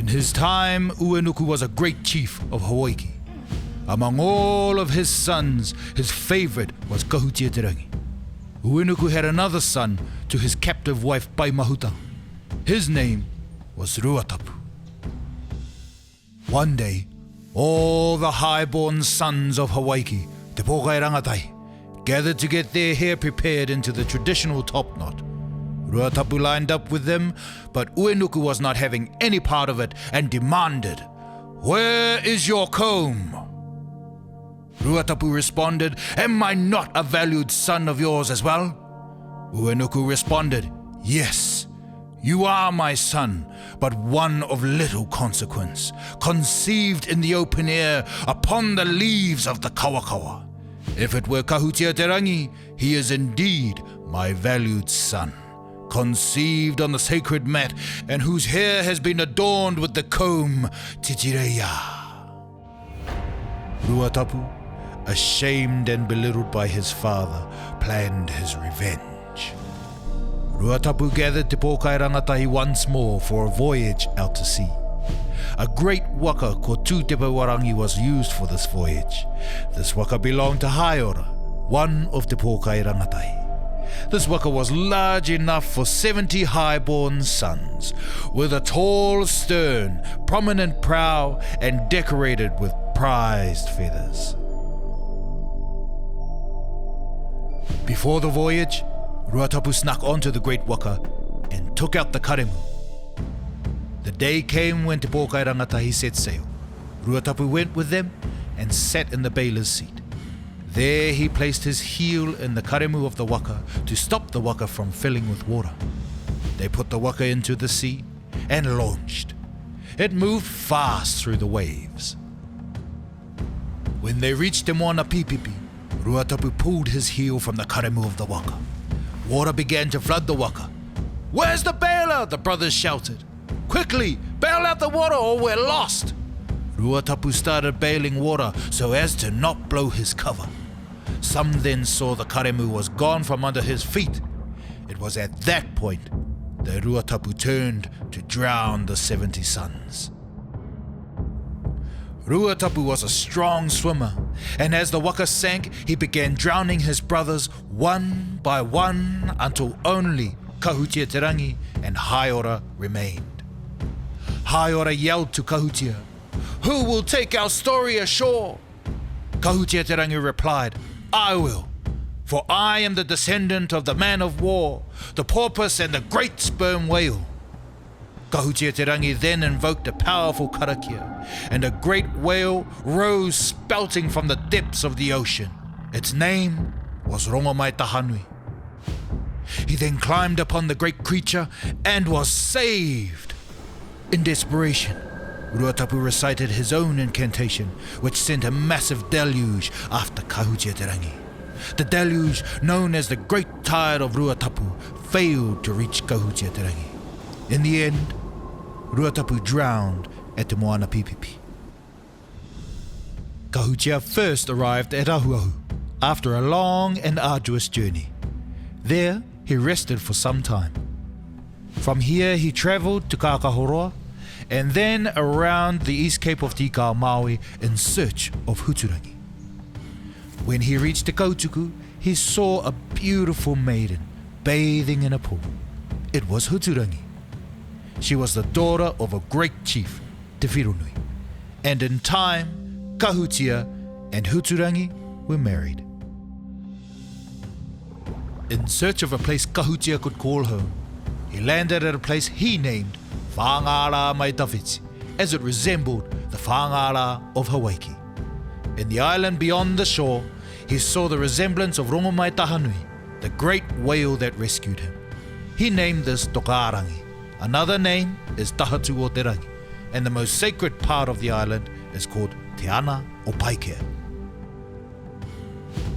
In his time, Uenuku was a great chief of Hawaii. Among all of his sons, his favorite was Kahutia-te-rangi. Uenuku had another son to his captive wife Paimahuta. His name was Ruatapu. One day, all the high-born sons of Hawaii, te pōkai rangatai, gathered to get their hair prepared into the traditional top knot. Ruatapu lined up with them, but Uenuku was not having any part of it and demanded, "Where is your comb?" Ruatapu responded, "Am I not a valued son of yours as well?" Uenuku responded, "Yes, you are my son, but one of little consequence, conceived in the open air upon the leaves of the kawakawa. If it were Kahutia-te-rangi, he is indeed my valued son, conceived on the sacred mat, and whose hair has been adorned with the comb titireia." Ruatapu, ashamed and belittled by his father, planned his revenge. Ruatapu gathered te pōkai rangatahi once more for a voyage out to sea. A great waka ko Tairāwhiti was used for this voyage. This waka belonged to Haiora, one of te pōkai rangatahi. This waka was large enough for 70 high-born sons, with a tall stern, prominent prow, and decorated with prized feathers. Before the voyage, Ruatapu snuck onto the great waka and took out the karemu. The day came when te pōkai rangatahi set sail. Ruatapu went with them and sat in the bailer's seat. There he placed his heel in the karemu of the waka to stop the waka from filling with water. They put the waka into the sea and launched. It moved fast through the waves. When they reached te moana pipipi, Ruatapu pulled his heel from the karemu of the waka. Water began to flood the waka. "Where's the bailer?" the brothers shouted. "Quickly, bail out the water or we're lost!" Ruatapu started bailing water so as to not blow his cover. Some then saw the karemu was gone from under his feet. It was at that point that Ruatapu turned to drown the 70 sons. Ruatapu was a strong swimmer, and as the waka sank, he began drowning his brothers one by one until only Kahutia-te-rangi and Haiora remained. Haiora yelled to Kahutia, "Who will take our story ashore?" Kahutia-te-rangi replied, "I will, for I am the descendant of the man of war, the porpoise and the great sperm whale." Kahutia-te-rangi then invoked a powerful karakia, and a great whale rose spouting from the depths of the ocean. Its name was Rongomaitahanui. He then climbed upon the great creature and was saved. In desperation, Ruatapu recited his own incantation, which sent a massive deluge after Kahutia-te-rangi. The deluge, known as the Great Tide of Ruatapu, failed to reach Kahutia-te-rangi. In the end, Ruatapu drowned at te moana pipipi. Kahutia first arrived at Ahuahu after a long and arduous journey. There, he rested for some time. From here, he travelled to Kakahoroa and then around the east cape of Tika Maui in search of Huturangi. When he reached Te Kautuku, he saw a beautiful maiden bathing in a pool. It was Huturangi. She was the daughter of a great chief, Te Whirunui, and in time, Kahutia and Huturangi were married. In search of a place Kahutia could call home, he landed at a place he named Whangara mai Tawhiti, as it resembled the Whangara of Hawaii. In the island beyond the shore, he saw the resemblance of Rongomaitahanui, the great whale that rescued him. He named this Tokarangi. Another name is Tahutia-te-rangi, and the most sacred part of the island is called Te Ana o Paikea.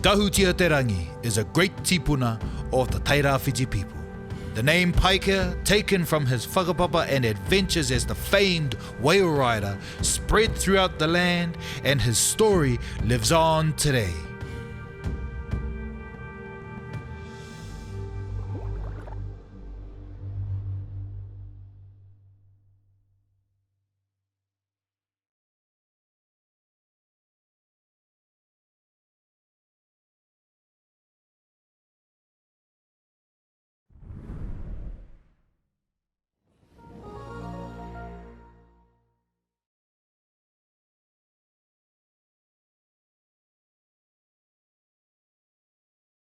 Kahutia-te-rangi is a great tīpuna of the Tairāwhiti people. The name Paikea, taken from his whakapapa and adventures as the famed whale rider, spread throughout the land, and his story lives on today.